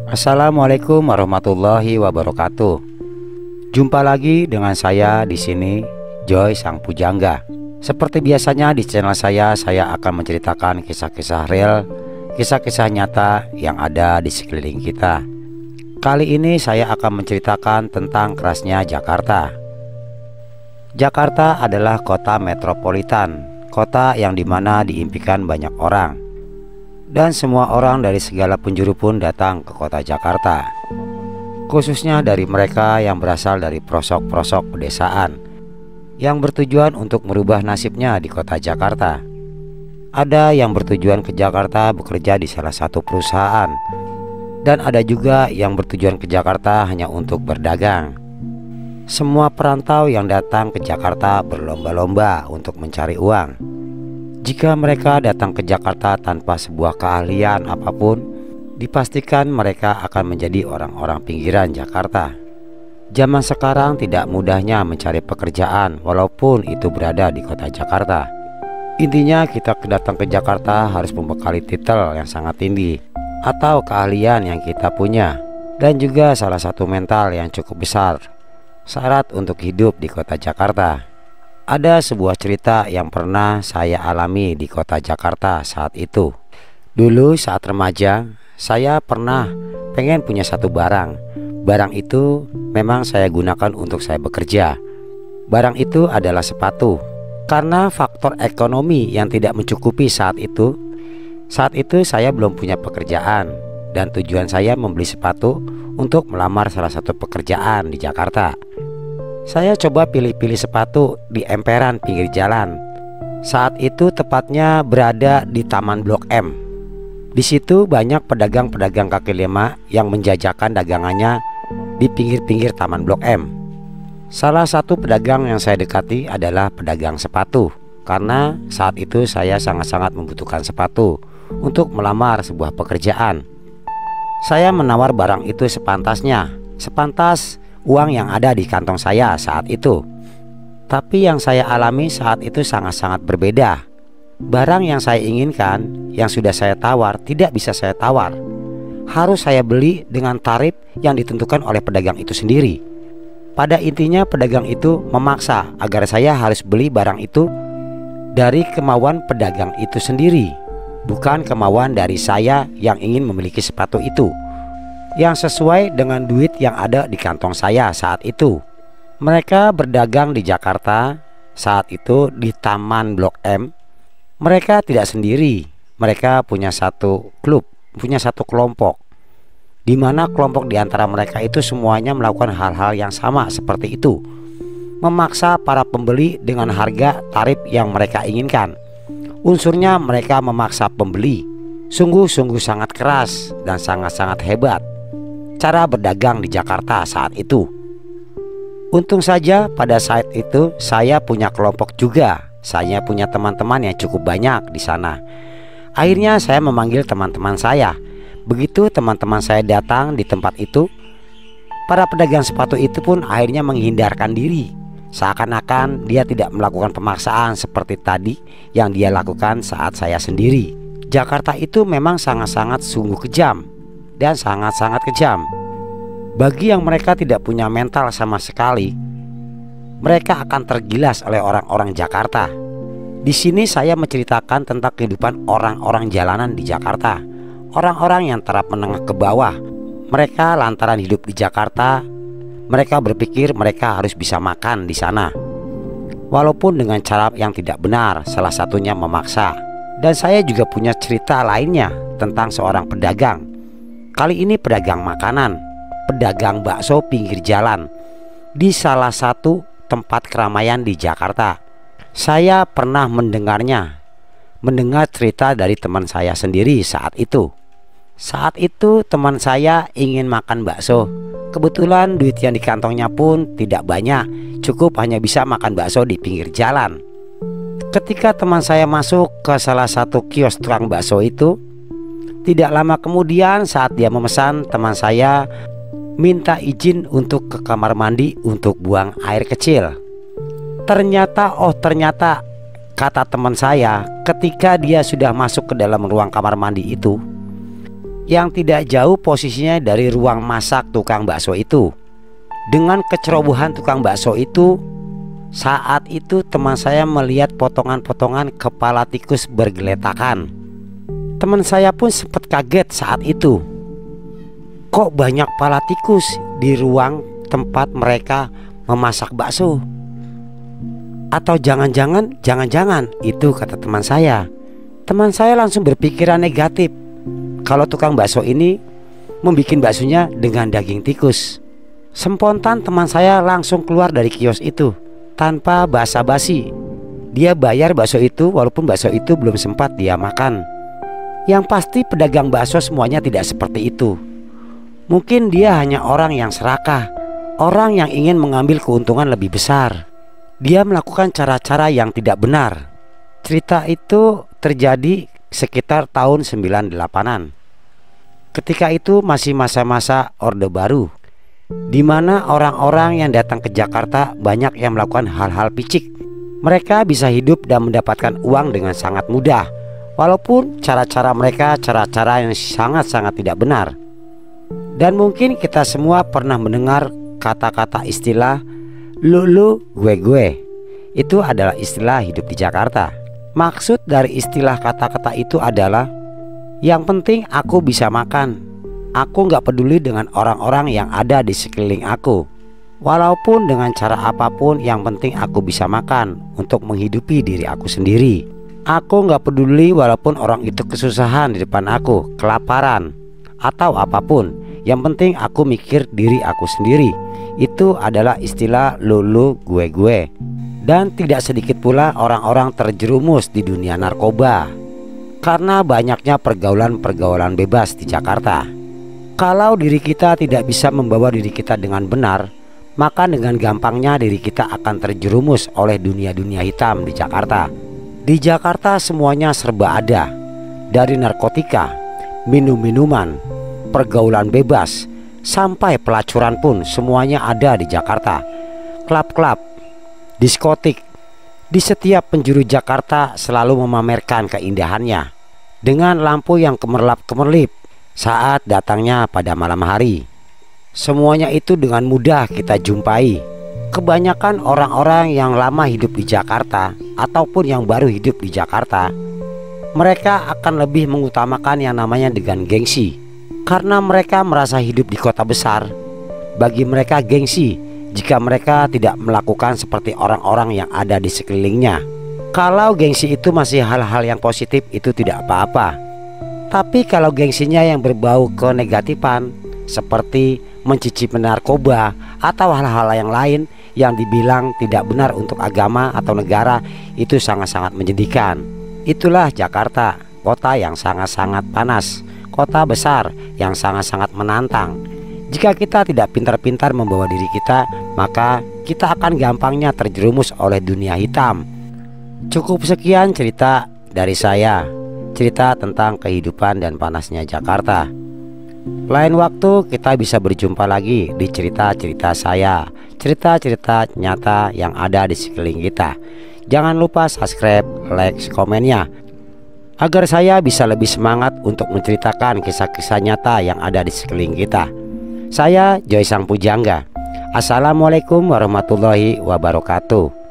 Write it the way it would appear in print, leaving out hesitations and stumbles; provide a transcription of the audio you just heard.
Assalamualaikum warahmatullahi wabarakatuh. Jumpa lagi dengan saya di sini, Joy Sang Pujangga. Seperti biasanya di channel saya akan menceritakan kisah-kisah real, kisah-kisah nyata yang ada di sekeliling kita. Kali ini saya akan menceritakan tentang kerasnya Jakarta. Jakarta adalah kota metropolitan, kota yang dimana diimpikan banyak orang. Dan semua orang dari segala penjuru pun datang ke kota Jakarta. Khususnya dari mereka yang berasal dari pelosok-pelosok pedesaan, yang bertujuan untuk merubah nasibnya di kota Jakarta. Ada yang bertujuan ke Jakarta bekerja di salah satu perusahaan, dan ada juga yang bertujuan ke Jakarta hanya untuk berdagang. Semua perantau yang datang ke Jakarta berlomba-lomba untuk mencari uang. Jika mereka datang ke Jakarta tanpa sebuah keahlian apapun, dipastikan mereka akan menjadi orang-orang pinggiran Jakarta. Zaman sekarang tidak mudahnya mencari pekerjaan walaupun itu berada di kota Jakarta. Intinya kita datang ke Jakarta harus membekali titel yang sangat tinggi atau keahlian yang kita punya, dan juga salah satu mental yang cukup besar, syarat untuk hidup di kota Jakarta. Ada sebuah cerita yang pernah saya alami di kota Jakarta saat itu. Dulu saat remaja, saya pernah pengen punya satu barang. Barang itu memang saya gunakan untuk saya bekerja. Barang itu adalah sepatu. Karena faktor ekonomi yang tidak mencukupi saat itu saya belum punya pekerjaan, dan tujuan saya membeli sepatu untuk melamar salah satu pekerjaan di Jakarta. Saya coba pilih-pilih sepatu di emperan pinggir jalan. Saat itu tepatnya berada di Taman Blok M. Di situ banyak pedagang-pedagang kaki lima yang menjajakan dagangannya di pinggir-pinggir Taman Blok M. Salah satu pedagang yang saya dekati adalah pedagang sepatu, karena saat itu saya sangat-sangat membutuhkan sepatu untuk melamar sebuah pekerjaan. Saya menawar barang itu sepantasnya, sepantas uang yang ada di kantong saya saat itu. Tapi yang saya alami saat itu sangat-sangat berbeda. Barang yang saya inginkan, yang sudah saya tawar, tidak bisa saya tawar. Harus saya beli dengan tarif yang ditentukan oleh pedagang itu sendiri. Pada intinya pedagang itu memaksa agar saya harus beli barang itu dari kemauan pedagang itu sendiri, bukan kemauan dari saya yang ingin memiliki sepatu itu, yang sesuai dengan duit yang ada di kantong saya saat itu. Mereka berdagang di Jakarta saat itu di Taman Blok M. Mereka tidak sendiri, mereka punya satu klub, punya satu kelompok, di mana kelompok di antara mereka itu semuanya melakukan hal-hal yang sama seperti itu, memaksa para pembeli dengan harga tarif yang mereka inginkan. Unsurnya mereka memaksa pembeli. Sungguh-sungguh sangat keras dan sangat-sangat hebat cara berdagang di Jakarta saat itu. Untung saja pada saat itu saya punya kelompok juga. Saya punya teman-teman yang cukup banyak di sana. Akhirnya saya memanggil teman-teman saya. Begitu teman-teman saya datang di tempat itu, para pedagang sepatu itu pun akhirnya menghindarkan diri, seakan-akan dia tidak melakukan pemaksaan seperti tadi yang dia lakukan saat saya sendiri. Jakarta itu memang sangat-sangat sungguh kejam dan sangat-sangat kejam. Bagi yang mereka tidak punya mental sama sekali, mereka akan tergilas oleh orang-orang Jakarta. Di sini saya menceritakan tentang kehidupan orang-orang jalanan di Jakarta. Orang-orang yang taraf menengah ke bawah. Mereka lantaran hidup di Jakarta, mereka berpikir mereka harus bisa makan di sana, walaupun dengan cara yang tidak benar, salah satunya memaksa. Dan saya juga punya cerita lainnya tentang seorang pedagang. Kali ini pedagang makanan, pedagang bakso pinggir jalan di salah satu tempat keramaian di Jakarta. Saya pernah mendengar cerita dari teman saya sendiri saat itu. Saat itu teman saya ingin makan bakso. Kebetulan duit yang di kantongnya pun tidak banyak, cukup hanya bisa makan bakso di pinggir jalan. Ketika teman saya masuk ke salah satu kios tukang bakso itu, tidak lama kemudian saat dia memesan, teman saya minta izin untuk ke kamar mandi untuk buang air kecil. Ternyata kata teman saya, ketika dia sudah masuk ke dalam ruang kamar mandi itu, yang tidak jauh posisinya dari ruang masak tukang bakso itu. Dengan kecerobohan tukang bakso itu, saat itu teman saya melihat potongan-potongan kepala tikus bergeletakan. Teman saya pun sempat kaget saat itu. Kok banyak kepala tikus di ruang tempat mereka memasak bakso? Atau jangan-jangan itu kata teman saya. Teman saya langsung berpikiran negatif kalau tukang bakso ini membuat baksonya dengan daging tikus. Spontan teman saya langsung keluar dari kios itu tanpa basa-basi. Dia bayar bakso itu walaupun bakso itu belum sempat dia makan. Yang pasti pedagang bakso semuanya tidak seperti itu. Mungkin dia hanya orang yang serakah, orang yang ingin mengambil keuntungan lebih besar. Dia melakukan cara-cara yang tidak benar. Cerita itu terjadi sekitar tahun 98-an. Ketika itu masih masa-masa Orde Baru, di mana orang-orang yang datang ke Jakarta banyak yang melakukan hal-hal picik. Mereka bisa hidup dan mendapatkan uang dengan sangat mudah, walaupun cara-cara mereka cara-cara yang sangat-sangat tidak benar. Dan mungkin kita semua pernah mendengar kata-kata istilah lu gue. Itu adalah istilah hidup di Jakarta. Maksud dari istilah kata-kata itu adalah yang penting aku bisa makan. Aku gak peduli dengan orang-orang yang ada di sekeliling aku. Walaupun dengan cara apapun, yang penting aku bisa makan untuk menghidupi diri aku sendiri. Aku gak peduli walaupun orang itu kesusahan di depan aku, kelaparan, atau apapun. Yang penting aku mikir diri aku sendiri. Itu adalah istilah lu gue. Dan tidak sedikit pula orang-orang terjerumus di dunia narkoba karena banyaknya pergaulan-pergaulan bebas di Jakarta. Kalau diri kita tidak bisa membawa diri kita dengan benar, maka dengan gampangnya diri kita akan terjerumus oleh dunia-dunia hitam di Jakarta. Di Jakarta semuanya serba ada. Dari narkotika, minum-minuman, pergaulan bebas, sampai pelacuran pun semuanya ada di Jakarta. Klub-klub, diskotik, di setiap penjuru Jakarta selalu memamerkan keindahannya dengan lampu yang kemerlap-kemerlip saat datangnya pada malam hari. Semuanya itu dengan mudah kita jumpai. Kebanyakan orang-orang yang lama hidup di Jakarta ataupun yang baru hidup di Jakarta, mereka akan lebih mengutamakan yang namanya dengan gengsi. Karena mereka merasa hidup di kota besar, bagi mereka gengsi jika mereka tidak melakukan seperti orang-orang yang ada di sekelilingnya. Kalau gengsi itu masih hal-hal yang positif, itu tidak apa-apa. Tapi kalau gengsinya yang berbau ke negatifan, seperti mencicipi narkoba atau hal-hal yang lain yang dibilang tidak benar untuk agama atau negara, itu sangat-sangat menyedihkan. Itulah Jakarta, kota yang sangat-sangat panas, kota besar yang sangat-sangat menantang. Jika kita tidak pintar-pintar membawa diri kita, maka kita akan gampangnya terjerumus oleh dunia hitam. Cukup sekian cerita dari saya, cerita tentang kehidupan dan panasnya Jakarta. Lain waktu kita bisa berjumpa lagi di cerita-cerita saya, cerita-cerita nyata yang ada di sekeliling kita. Jangan lupa subscribe, like, komennya, agar saya bisa lebih semangat untuk menceritakan kisah-kisah nyata yang ada di sekeliling kita. Saya Joy Sang Pujangga. Assalamualaikum warahmatullahi wabarakatuh.